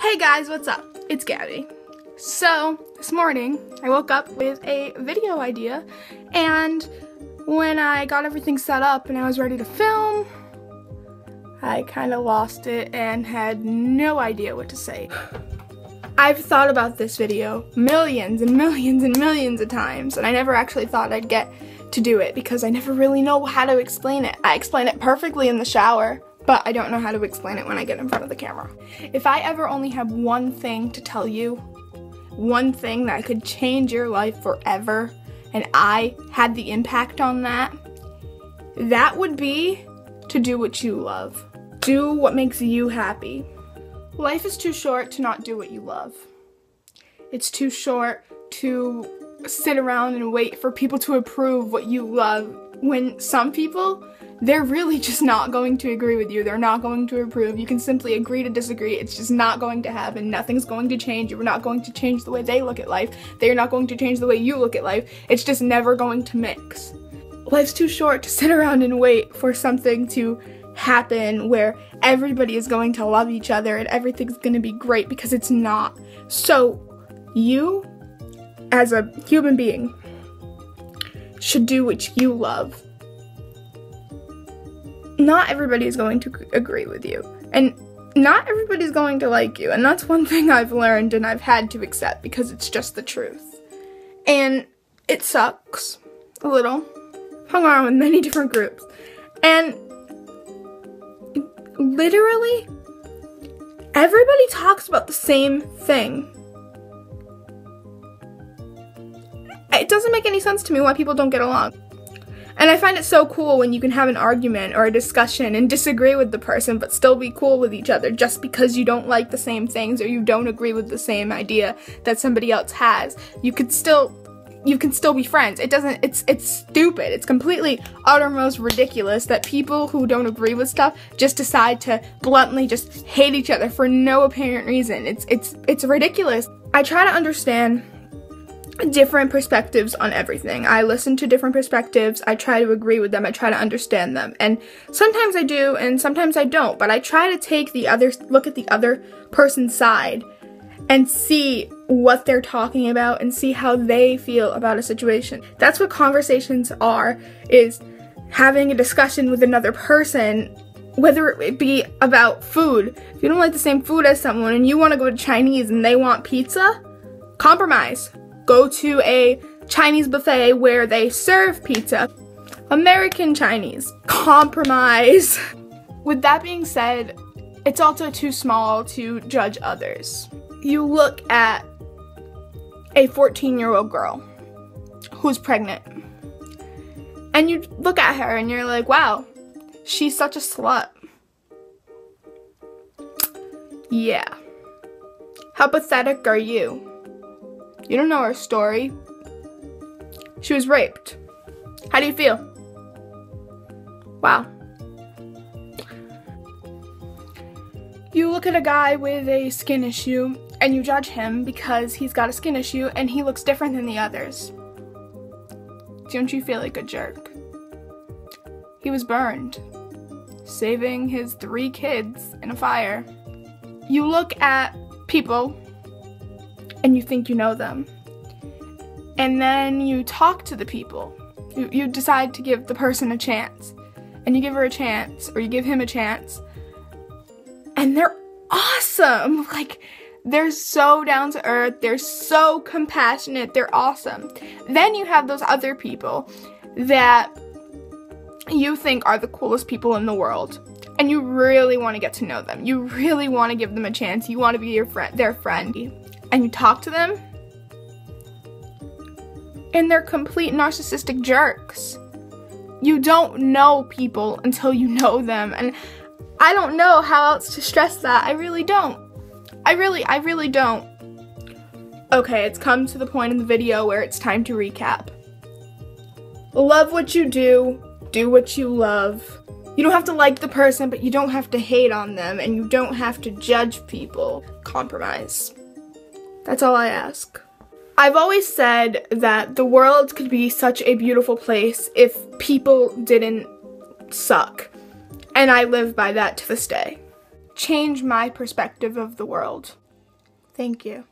Hey guys, what's up? It's Gabby. So, this morning, I woke up with a video idea, and when I got everything set up and I was ready to film, I kind of lost it and had no idea what to say. I've thought about this video millions and millions and millions of times, and I never actually thought I'd get to do it because I never really know how to explain it. I explain it perfectly in the shower, but I don't know how to explain it when I get in front of the camera. If I ever only have one thing to tell you, one thing that could change your life forever, and I had the impact on that, that would be to do what you love. Do what makes you happy. Life is too short to not do what you love. It's too short to sit around and wait for people to approve what you love, when some people, they're really just not going to agree with you. They're not going to approve. You can simply agree to disagree. It's just not going to happen. Nothing's going to change. You're not going to change the way they look at life. They're not going to change the way you look at life. It's just never going to mix. Life's too short to sit around and wait for something to happen where everybody is going to love each other and everything's going to be great, because it's not. So you, as a human being, should do what you love. Not everybody is going to agree with you, and not everybody's going to like you, and that's one thing I've learned and I've had to accept because it's just the truth. And it sucks a little. Hung around with many different groups, and literally everybody talks about the same thing. It doesn't make any sense to me why people don't get along. And I find it so cool when you can have an argument or a discussion and disagree with the person but still be cool with each other just because you don't like the same things or you don't agree with the same idea that somebody else has. You can still be friends. It's stupid. It's completely uttermost ridiculous that people who don't agree with stuff just decide to bluntly just hate each other for no apparent reason. It's ridiculous. I try to understand different perspectives on everything. I listen to different perspectives. I try to agree with them. I try to understand them. And sometimes I do and sometimes I don't, but I try to look at the other person's side and see what they're talking about and see how they feel about a situation. That's what conversations are, is having a discussion with another person, whether it be about food. If you don't like the same food as someone and you want to go to Chinese and they want pizza, compromise. Go to a Chinese buffet where they serve pizza. American Chinese. Compromise. With that being said, it's also too small to judge others. You look at a 14-year-old girl who's pregnant, and you look at her and you're like, wow, she's such a slut. Yeah. How pathetic are you? You don't know her story. She was raped. How do you feel? Wow. You look at a guy with a skin issue and you judge him because he's got a skin issue and he looks different than the others. Don't you feel like a jerk? He was burned, saving his 3 kids in a fire. You look at people and you think you know them. And then you talk to the people. You decide to give the person a chance. And you give her a chance, or you give him a chance. And they're awesome! Like, they're so down to earth, they're so compassionate, they're awesome. Then you have those other people that you think are the coolest people in the world. And you really want to get to know them. You really want to give them a chance. You want to be their friend. And you talk to them, and they're complete narcissistic jerks. You don't know people until you know them, and I don't know how else to stress that. I really don't. I really don't. Okay, it's come to the point in the video where it's time to recap. Love what you do what you love. You don't have to like the person, but you don't have to hate on them, and you don't have to judge people. Compromise. That's all I ask. I've always said that the world could be such a beautiful place if people didn't suck. And I live by that to this day. Change my perspective of the world. Thank you.